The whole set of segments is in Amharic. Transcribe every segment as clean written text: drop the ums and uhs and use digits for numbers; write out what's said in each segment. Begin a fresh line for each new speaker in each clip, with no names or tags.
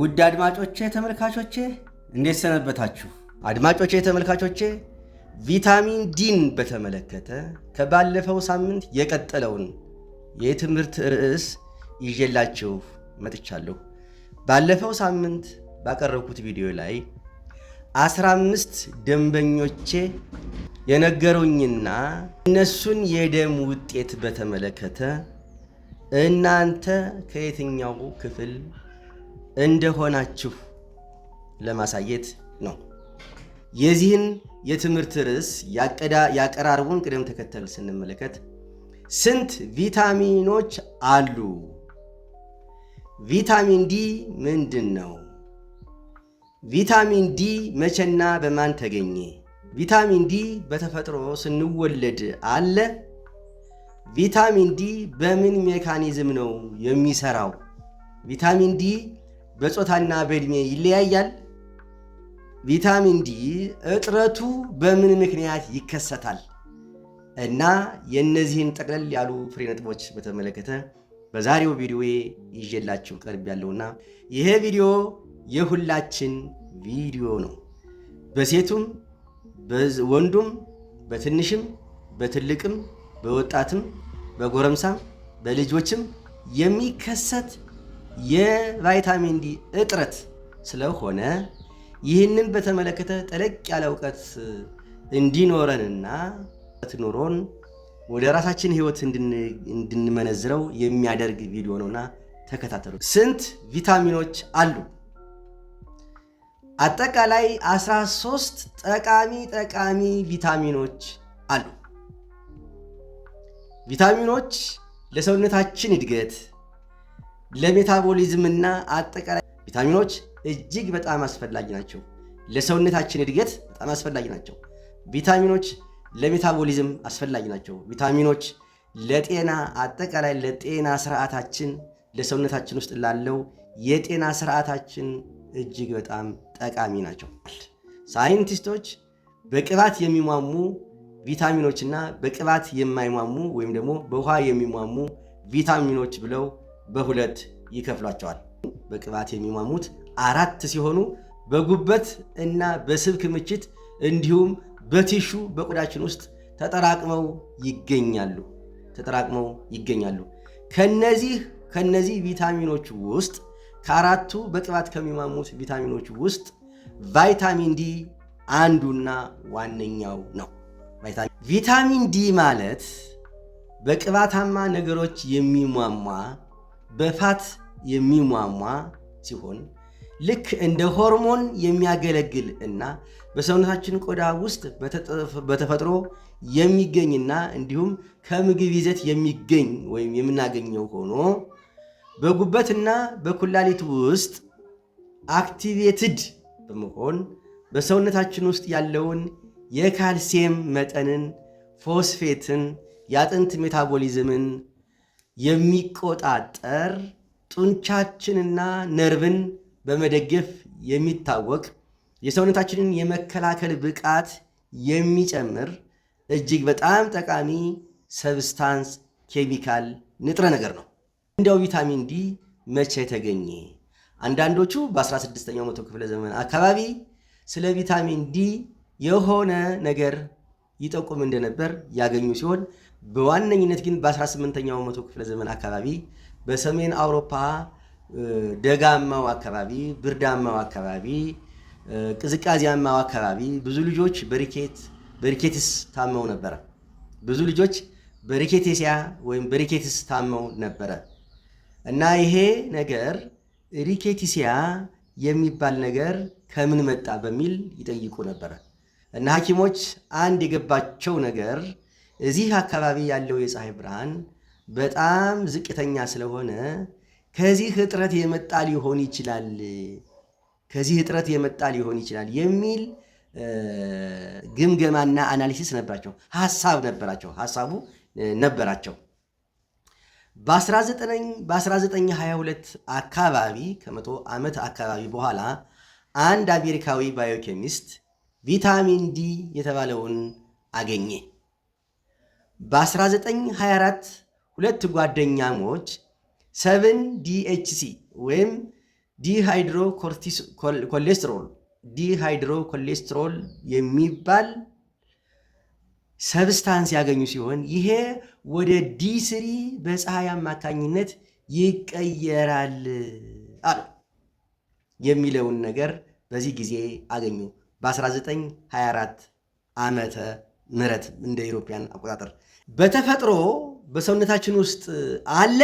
ውድ አድማጮቼ ተመልካቾቼ እንዴት ሰነበታችሁ? አድማጮቼ ተመልካቾቼ ቪታሚን ዲን በተመለከተ ከባለፈው ሳምንት የቀጠለውን የትምህርት ርዕስ ይዤላችሁ መጥቻለሁ። ባለፈው ሳምንት ባቀረብኩት ቪዲዮ ላይ 15 ደንበኞቼ የነገሩኝና እነሱን የደም ውጤት በተመለከተ እናንተ ከየትኛው ክፍል እንደሆናችሁ ለማሳየት ነው። የዚህን የትምህርት ርዕስ ያቀራረቡን ቅደም ተከተል ስንመለከት ስንት ቪታሚኖች አሉ? ቪታሚን ዲ ምንድን ነው? ቪታሚን ዲ መቼና በማን ተገኘ? ቪታሚን ዲ በተፈጥሮ ስንወለድ አለ? ቪታሚን ዲ በምን ሜካኒዝም ነው የሚሰራው? ቪታሚን ዲ በጾታና በእድሜ ይለያያል? ቪታሚን ዲ እጥረቱ በምን ምክንያት ይከሰታል? እና የእነዚህን ጠቅለል ያሉ ፍሬ ነጥቦች በተመለከተ በዛሬው ቪዲዮ ይዤላችሁ ቀርብ ያለውና ይሄ ቪዲዮ የሁላችን ቪዲዮ ነው። በሴቱም በወንዱም በትንሽም በትልቅም በወጣትም በጎረምሳም በልጆችም የሚከሰት የቫይታሚን ዲ እጥረት ስለሆነ ይህንን በተመለከተ ጠለቅ ያለ እውቀት እንዲኖረንና ኖሮን ወደ ራሳችን ህይወት እንድንመነዝረው የሚያደርግ ቪዲዮ ነውና ተከታተሉ። ስንት ቪታሚኖች አሉ? አጠቃላይ 13 ጠቃሚ ቪታሚኖች አሉ። ቪታሚኖች ለሰውነታችን እድገት፣ ለሜታቦሊዝምና አጠቃላይ ቪታሚኖች እጅግ በጣም አስፈላጊ ናቸው። ለሰውነታችን እድገት በጣም አስፈላጊ ናቸው። ቪታሚኖች ለሜታቦሊዝም አስፈላጊ ናቸው። ቪታሚኖች ለጤና አጠቃላይ ለጤና ስርዓታችን ለሰውነታችን ውስጥ ላለው የጤና ስርዓታችን እጅግ በጣም ጠቃሚ ናቸው። ሳይንቲስቶች በቅባት የሚሟሙ ቪታሚኖችና በቅባት የማይሟሙ ወይም ደግሞ በውሃ የሚሟሙ ቪታሚኖች ብለው በሁለት ይከፍሏቸዋል። በቅባት የሚሟሙት 4 ሲሆኑ በጉበት እና በስብ ክምችት እንዲሁም በቲሹ በቆዳችን ውስጥ ተጠራቅመው ይገኛሉ። ከነዚህ ቪታሚኖች ውስጥ ከአራቱ በቅባት ከሚሟሙት ቪታሚኖች ውስጥ ቫይታሚን ዲ አንዱና ዋነኛው ነው። ቪታሚን ዲ ማለት በቅባታማ ነገሮች የሚሟሟ በፋት የሚሟሟ ሲሆን ልክ እንደ ሆርሞን የሚያገለግል እና በሰውነታችን ቆዳ ውስጥ በተፈጥሮ የሚገኝና እንዲሁም ከምግብ ይዘት የሚገኝ ወይም የምናገኘው ሆኖ በጉበትና በኩላሊት ውስጥ አክቲቬትድ በመሆን በሰውነታችን ውስጥ ያለውን የካልሲየም መጠንን፣ ፎስፌትን፣ የአጥንት ሜታቦሊዝምን የሚቆጣጠር ጡንቻችንና ነርቭን በመደገፍ የሚታወቅ የሰውነታችንን የመከላከል ብቃት የሚጨምር እጅግ በጣም ጠቃሚ ሰብስታንስ ኬሚካል ንጥረ ነገር ነው። እንዲያው ቪታሚን ዲ መቼ ተገኘ? አንዳንዶቹ በ16ኛው መቶ ክፍለ ዘመን አካባቢ ስለ ቪታሚን ዲ የሆነ ነገር ይጠቁም እንደነበር ያገኙ ሲሆን በዋነኝነት ግን በ18ኛው መቶ ክፍለ ዘመን አካባቢ በሰሜን አውሮፓ ደጋማው አካባቢ፣ ብርዳማው አካባቢ፣ ቅዝቃዜያማው አካባቢ ብዙ ልጆች በሪኬትስ ታመው ነበረ። ብዙ ልጆች በሪኬቴሲያ ወይም በሪኬትስ ታመው ነበረ እና ይሄ ነገር ሪኬቲሲያ የሚባል ነገር ከምን መጣ በሚል ይጠይቁ ነበረ እና ሐኪሞች አንድ የገባቸው ነገር እዚህ አካባቢ ያለው የፀሐይ ብርሃን በጣም ዝቅተኛ ስለሆነ ከዚህ እጥረት የመጣ ሊሆን ይችላል የሚል ግምገማና አናሊሲስ ነበራቸው። ሐሳቡ ነበራቸው። በ1922 አካባቢ ከመቶ ዓመት አካባቢ በኋላ አንድ አሜሪካዊ ባዮኬሚስት ቪታሚን ዲ የተባለውን አገኘ። በ1924 ሁለት ጓደኛሞች 7 DHC ወይም ዲሃይድሮኮሌስትሮል የሚባል ሰብስታንስ ያገኙ ሲሆን ይሄ ወደ ዲ3 በፀሐይ አማካኝነት ይቀየራል አሉ የሚለውን ነገር በዚህ ጊዜ አገኙ። በ1924 ዓመተ ምህረት እንደ ኢሮፒያን አቆጣጠር። በተፈጥሮ በሰውነታችን ውስጥ አለ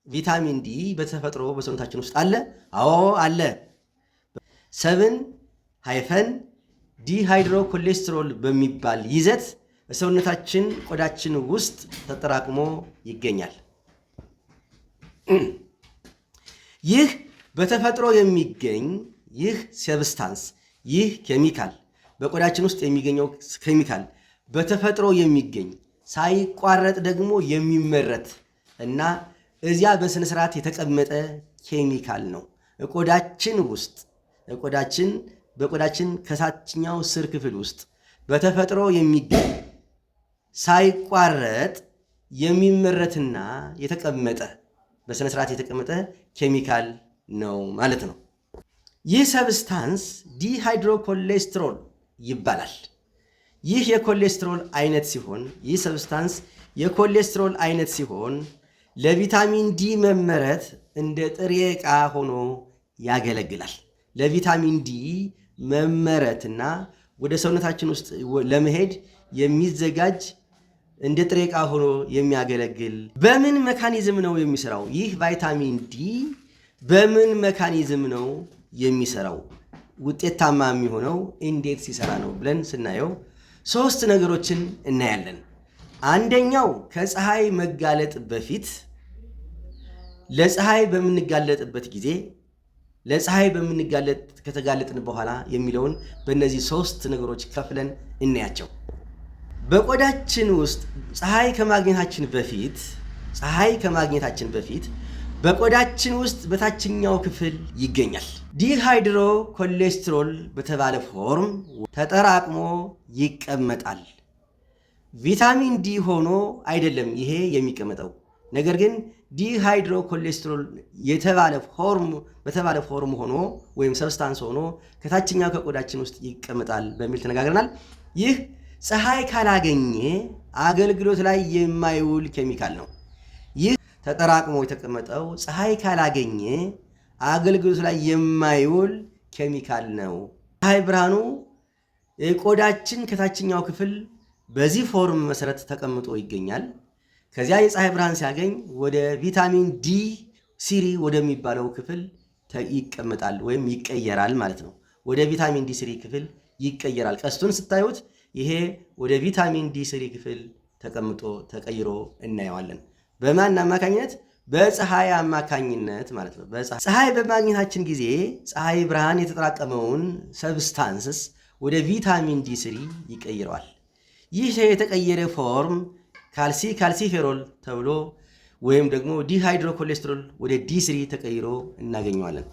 ቪታሚን ዲ በተፈጥሮ በሰውነታችን ውስጥ አለ። አዎ አለ። 7-ዲሃይድሮኮሌስትሮል በሚባል ይዘት በሰውነታችን ቆዳችን ውስጥ ተጠራቅሞ ይገኛል። ይህ በተፈጥሮ የሚገኝ ይህ ሰብስታንስ ይህ ኬሚካል በቆዳችን ውስጥ የሚገኘው ኬሚካል በተፈጥሮ የሚገኝ ሳይቋረጥ ደግሞ የሚመረት እና እዚያ በስነ ስርዓት የተቀመጠ ኬሚካል ነው። ቆዳችን ውስጥ በቆዳችን ከታችኛው ስር ክፍል ውስጥ በተፈጥሮ የሚገኝ ሳይቋረጥ የሚመረትና የተቀመጠ በስነ ስርዓት የተቀመጠ ኬሚካል ነው ማለት ነው። ይህ ሰብስታንስ ዲሃይድሮኮሌስትሮል ይባላል። ይህ የኮሌስትሮል አይነት ሲሆን ይህ ሰብስታንስ የኮሌስትሮል አይነት ሲሆን ለቪታሚን ዲ መመረት እንደ ጥሬ ዕቃ ሆኖ ያገለግላል። ለቪታሚን ዲ መመረትና ወደ ሰውነታችን ውስጥ ለመሄድ የሚዘጋጅ እንደ ጥሬ ዕቃ ሆኖ የሚያገለግል። በምን ሜካኒዝም ነው የሚሰራው? ይህ ቫይታሚን ዲ በምን ሜካኒዝም ነው የሚሰራው? ውጤታማ የሚሆነው እንዴት ሲሰራ ነው ብለን ስናየው 3 ነገሮችን እናያለን። አንደኛው ከፀሐይ መጋለጥ በፊት ለፀሐይ በምንጋለጥበት ጊዜ ለፀሐይ ከተጋለጥን በኋላ የሚለውን በእነዚህ 3 ነገሮች ከፍለን እናያቸው። በቆዳችን ውስጥ ፀሐይ ከማግኘታችን በፊት በቆዳችን ውስጥ በታችኛው ክፍል ይገኛል። ዲሃይድሮ ኮሌስትሮል በተባለ ፎርም ተጠራቅሞ ይቀመጣል። ቪታሚን ዲ ሆኖ አይደለም ይሄ የሚቀመጠው፣ ነገር ግን ዲሃይድሮ ኮሌስትሮል በተባለ ፎርም ሆኖ ወይም ሰብስታንስ ሆኖ ከታችኛው ከቆዳችን ውስጥ ይቀመጣል በሚል ተነጋግረናል። ይህ ፀሐይ ካላገኘ አገልግሎት ላይ የማይውል ኬሚካል ነው። ይህ ተጠራቅሞ የተቀመጠው ፀሐይ ካላገኘ አገልግሎት ላይ የማይውል ኬሚካል ነው። ፀሐይ ብርሃኑ የቆዳችን ከታችኛው ክፍል በዚህ ፎርም መሰረት ተቀምጦ ይገኛል። ከዚያ የፀሐይ ብርሃን ሲያገኝ ወደ ቪታሚን ዲ ሲሪ ወደሚባለው ክፍል ይቀመጣል ወይም ይቀየራል ማለት ነው። ወደ ቪታሚን ዲ ሲሪ ክፍል ይቀየራል። ቀስቱን ስታዩት ይሄ ወደ ቪታሚን ዲ ሲሪ ክፍል ተቀይሮ እናየዋለን። በማን አማካኝነት? በፀሐይ አማካኝነት ማለት ነው። ፀሐይ በማግኘታችን ጊዜ ፀሐይ ብርሃን የተጠራቀመውን ሰብስታንስስ ወደ ቪታሚን ዲ ሲሪ ይቀይረዋል። ይህ የተቀየረ ፎርም ካልሲፌሮል ተብሎ ወይም ደግሞ ዲሃይድሮኮሌስትሮል ወደ ዲ3 ተቀይሮ እናገኘዋለን።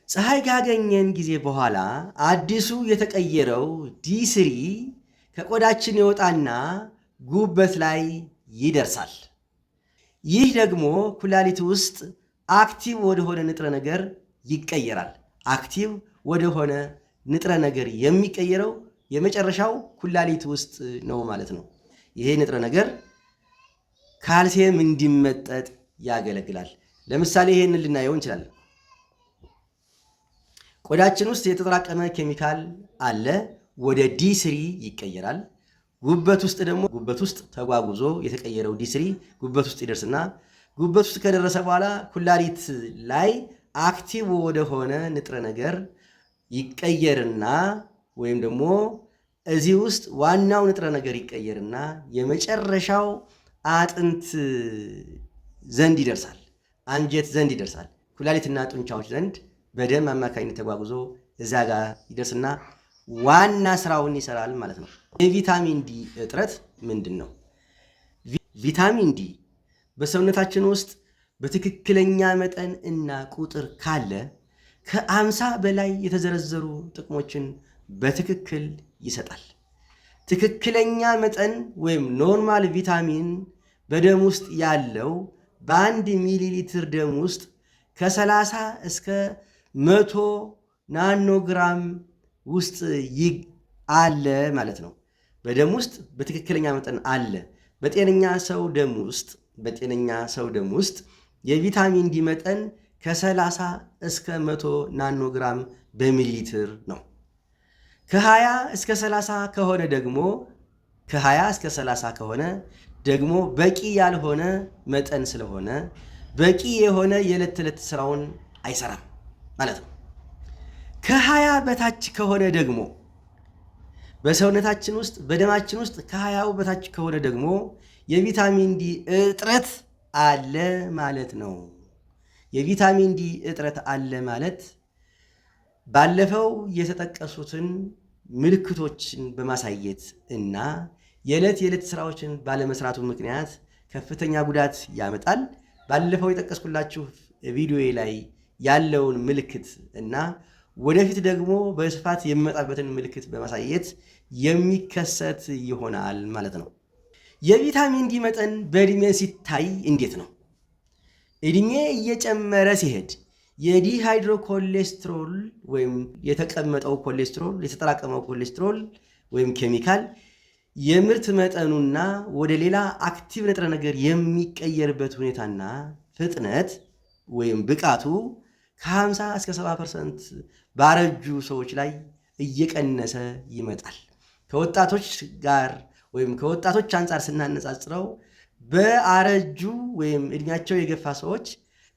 ፀሐይ ካገኘን ጊዜ በኋላ አዲሱ የተቀየረው ዲ3 ከቆዳችን ይወጣና ጉበት ላይ ይደርሳል። ይህ ደግሞ ኩላሊት ውስጥ አክቲቭ ወደሆነ ንጥረ ነገር ይቀየራል። አክቲቭ ወደሆነ ንጥረ ነገር የሚቀየረው የመጨረሻው ኩላሊት ውስጥ ነው ማለት ነው። ይሄ ንጥረ ነገር ካልሲየም እንዲመጠጥ ያገለግላል። ለምሳሌ ይሄንን ልናየው እንችላለን። ቆዳችን ውስጥ የተጠራቀመ ኬሚካል አለ፣ ወደ ዲ3 ይቀየራል። ጉበት ውስጥ ተጓጉዞ የተቀየረው ዲ3 ጉበት ውስጥ ይደርስና ጉበት ውስጥ ከደረሰ በኋላ ኩላሊት ላይ አክቲቭ ወደሆነ ንጥረ ነገር ይቀየርና ወይም ደግሞ እዚህ ውስጥ ዋናው ንጥረ ነገር ይቀየርና የመጨረሻው አጥንት ዘንድ ይደርሳል፣ አንጀት ዘንድ ይደርሳል። ኩላሊትና ጡንቻዎች ዘንድ በደም አማካኝነት ተጓጉዞ እዛ ጋር ይደርስና ዋና ስራውን ይሰራል ማለት ነው። የቪታሚን ዲ እጥረት ምንድን ነው? ቪታሚን ዲ በሰውነታችን ውስጥ በትክክለኛ መጠን እና ቁጥር ካለ ከ50 በላይ የተዘረዘሩ ጥቅሞችን በትክክል ይሰጣል። ትክክለኛ መጠን ወይም ኖርማል ቪታሚን በደም ውስጥ ያለው በ1 ሚሊ ሊትር ደም ውስጥ ከ30 እስከ 100 ናኖግራም ውስጥ አለ ማለት ነው። በደም ውስጥ በትክክለኛ መጠን አለ። በጤነኛ ሰው ደም ውስጥ የቪታሚን ዲ መጠን ከ30 እስከ 100 ናኖግራም በሚሊ ሊትር ነው። ከ20 እስከ 30 ከሆነ ደግሞ በቂ ያልሆነ መጠን ስለሆነ በቂ የሆነ የዕለት ተዕለት ስራውን አይሰራም ማለት ነው። ከ20 በታች ከሆነ ደግሞ በሰውነታችን ውስጥ በደማችን ውስጥ ከ20 በታች ከሆነ ደግሞ የቪታሚን ዲ እጥረት አለ ማለት ነው። የቪታሚን ዲ እጥረት አለ ማለት ባለፈው የተጠቀሱትን ምልክቶችን በማሳየት እና የዕለት ስራዎችን ባለመስራቱ ምክንያት ከፍተኛ ጉዳት ያመጣል። ባለፈው የጠቀስኩላችሁ ቪዲዮ ላይ ያለውን ምልክት እና ወደፊት ደግሞ በስፋት የሚመጣበትን ምልክት በማሳየት የሚከሰት ይሆናል ማለት ነው። የቪታሚን ዲ መጠን በዕድሜ ሲታይ እንዴት ነው? ዕድሜ እየጨመረ ሲሄድ የዲሃይድሮኮሌስትሮል ወይም የተቀመጠው ኮሌስትሮል የተጠራቀመው ኮሌስትሮል ወይም ኬሚካል የምርት መጠኑና ወደ ሌላ አክቲቭ ንጥረ ነገር የሚቀየርበት ሁኔታና ፍጥነት ወይም ብቃቱ ከ50 እስከ 70% ባረጁ ሰዎች ላይ እየቀነሰ ይመጣል። ከወጣቶች ጋር ወይም ከወጣቶች አንጻር ስናነጻጽረው በአረጁ ወይም እድሜያቸው የገፋ ሰዎች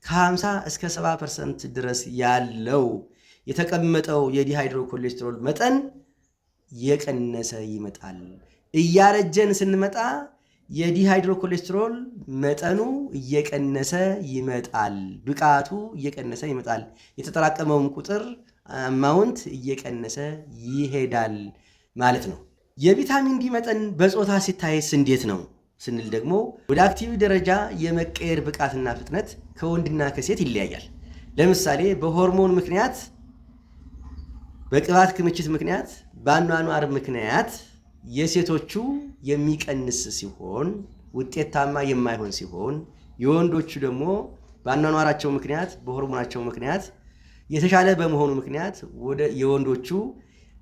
ከ50 እስከ 70% ድረስ ያለው የተቀመጠው የዲሃይድሮኮሌስትሮል መጠን እየቀነሰ ይመጣል። እያረጀን ስንመጣ የዲሃይድሮኮሌስትሮል መጠኑ እየቀነሰ ይመጣል፣ ብቃቱ እየቀነሰ ይመጣል፣ የተጠራቀመውም ቁጥር አማውንት እየቀነሰ ይሄዳል ማለት ነው። የቪታሚን ዲ መጠን በጾታ ሲታይስ እንዴት ነው ስንል ደግሞ ወደ አክቲቭ ደረጃ የመቀየር ብቃትና ፍጥነት ከወንድና ከሴት ይለያያል። ለምሳሌ በሆርሞን ምክንያት፣ በቅባት ክምችት ምክንያት፣ በአኗኗር ምክንያት የሴቶቹ የሚቀንስ ሲሆን ውጤታማ የማይሆን ሲሆን የወንዶቹ ደግሞ በአኗኗራቸው ምክንያት በሆርሞናቸው ምክንያት የተሻለ በመሆኑ ምክንያት ወደ የወንዶቹ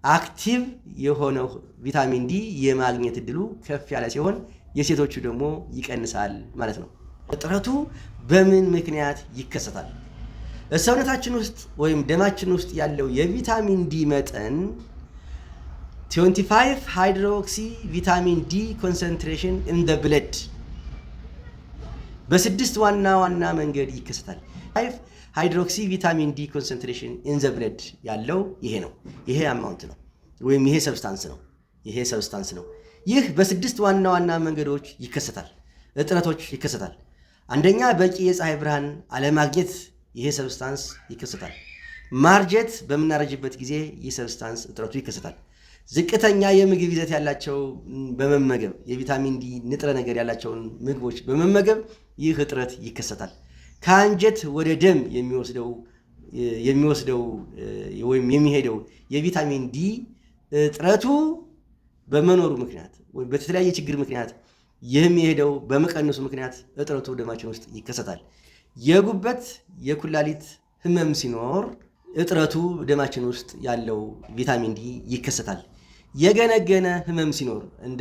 አክቲቭ የሆነው ቪታሚን ዲ የማግኘት እድሉ ከፍ ያለ ሲሆን የሴቶቹ ደግሞ ይቀንሳል ማለት ነው። እጥረቱ በምን ምክንያት ይከሰታል? ሰውነታችን ውስጥ ወይም ደማችን ውስጥ ያለው የቪታሚን ዲ መጠን 25 ሃይድሮክሲ ቪታሚን ዲ ኮንሰንትሬሽን ኢን ዘ ብለድ በስድስት ዋና ዋና መንገድ ይከሰታል። 5 ሃይድሮክሲ ቪታሚን ዲ ኮንሰንትሬሽን ኢን ዘ ብለድ ያለው ይሄ ነው። ይሄ አማውንት ነው ወይም ይሄ ሰብስታንስ ነው። ይህ በስድስት ዋና ዋና መንገዶች ይከሰታል። እጥረቶች ይከሰታል። አንደኛ በቂ የፀሐይ ብርሃን አለማግኘት፣ ይሄ ሰብስታንስ ይከሰታል። ማርጀት፣ በምናረጅበት ጊዜ ይህ ሰብስታንስ እጥረቱ ይከሰታል። ዝቅተኛ የምግብ ይዘት ያላቸው በመመገብ የቪታሚን ዲ ንጥረ ነገር ያላቸውን ምግቦች በመመገብ ይህ እጥረት ይከሰታል። ከአንጀት ወደ ደም የሚወስደው ወይም የሚሄደው የቪታሚን ዲ እጥረቱ በመኖሩ ምክንያት ወይም በተለያየ ችግር ምክንያት የሚሄደው በመቀነሱ ምክንያት እጥረቱ ደማችን ውስጥ ይከሰታል። የጉበት የኩላሊት ህመም ሲኖር እጥረቱ ደማችን ውስጥ ያለው ቪታሚን ዲ ይከሰታል። የገነገነ ህመም ሲኖር እንደ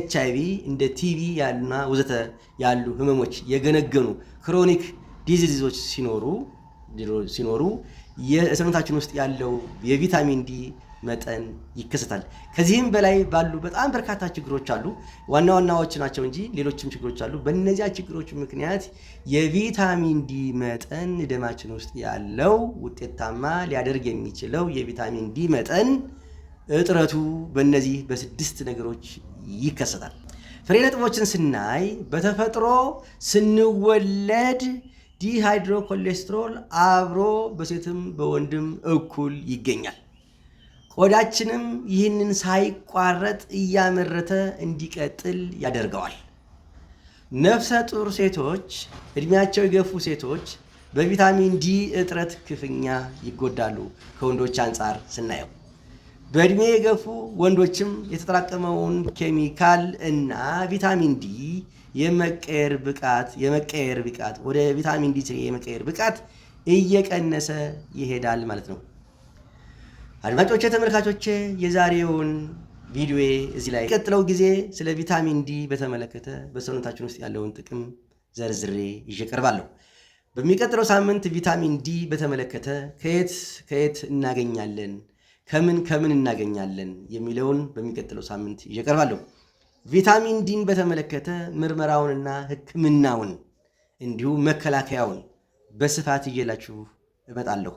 HIV እንደ ቲቪ ያሉና ወዘተ ያሉ ህመሞች የገነገኑ ክሮኒክ ዲዚዞች ሲኖሩ የሰውነታችን ውስጥ ያለው የቪታሚን ዲ መጠን ይከሰታል። ከዚህም በላይ ባሉ በጣም በርካታ ችግሮች አሉ። ዋና ዋናዎች ናቸው እንጂ ሌሎችም ችግሮች አሉ። በእነዚያ ችግሮች ምክንያት የቪታሚን ዲ መጠን ደማችን ውስጥ ያለው ውጤታማ ሊያደርግ የሚችለው የቪታሚን ዲ መጠን እጥረቱ በእነዚህ በስድስት ነገሮች ይከሰታል። ፍሬ ነጥቦችን ስናይ በተፈጥሮ ስንወለድ ዲሃይድሮኮሌስትሮል አብሮ በሴትም በወንድም እኩል ይገኛል። ቆዳችንም ይህንን ሳይቋረጥ እያመረተ እንዲቀጥል ያደርገዋል። ነፍሰ ጡር ሴቶች፣ እድሜያቸው የገፉ ሴቶች በቪታሚን ዲ እጥረት ክፉኛ ይጎዳሉ። ከወንዶች አንጻር ስናየው በእድሜ የገፉ ወንዶችም የተጠራቀመውን ኬሚካል እና ቪታሚን ዲ የመቀየር ብቃት ወደ ቪታሚን ዲ የመቀየር ብቃት እየቀነሰ ይሄዳል ማለት ነው። አድማጮቼ፣ ተመልካቾቼ የዛሬውን ቪዲዮ እዚህ ላይ ቀጥለው ጊዜ ስለ ቪታሚን ዲ በተመለከተ በሰውነታችን ውስጥ ያለውን ጥቅም ዘርዝሬ ይዤ ቀርባለሁ። በሚቀጥለው ሳምንት ቪታሚን ዲ በተመለከተ ከየት እናገኛለን፣ ከምን እናገኛለን የሚለውን በሚቀጥለው ሳምንት ይዤ ቀርባለሁ። ቪታሚን ዲን በተመለከተ ምርመራውንና ሕክምናውን እንዲሁም መከላከያውን በስፋት ይዤላችሁ እመጣለሁ።